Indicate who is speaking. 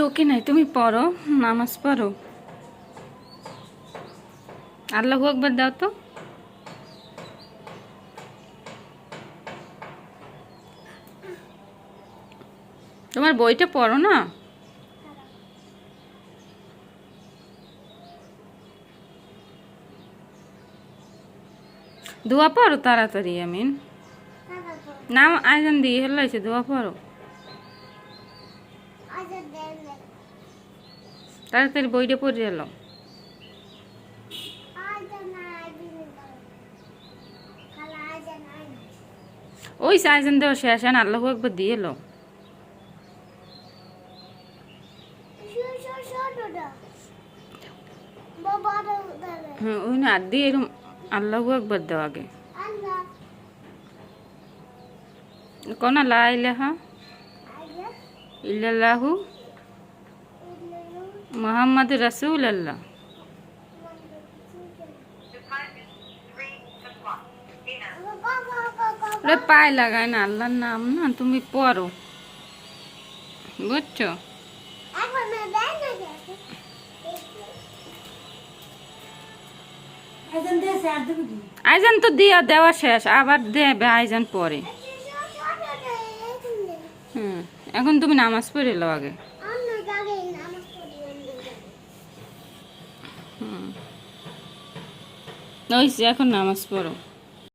Speaker 1: ওকে নাই, তুমি পড়ো, নামাজ পড়ো। আল্লাহু আকবার দাও তো। তোমার বইটা পড়ো না। দোয়া পড়ো তাড়াতাড়ি। আমিন নাম আজান দিয়ে হেলাইছে, দোয়া পড়ো তাড়াতাড়ি, বইটা পড়ে এলো। ওই আজান দেওয়া শেষ, আল্লাহু আকবার দিয়ে এলো। হ্যাঁ ওই না আর দিয়ে এরকম আল্লাহু আকবার দাও আগে। কোন লা ইলাহা ইল্লাল্লাহু মুহাম্মাদুর রাসূলুল্লাহ। পায়ে লাগায় না, আল্লাহর নাম না, তুমি পড়ো, বুঝছো? আইজান তো দিয়া দেওয়া শেষ, আবার দেবে আইজান পরে। হুম, এখন তুমি নামাজ পড়ে এলো আগে। হুম, এখন নামাজ পড়ো।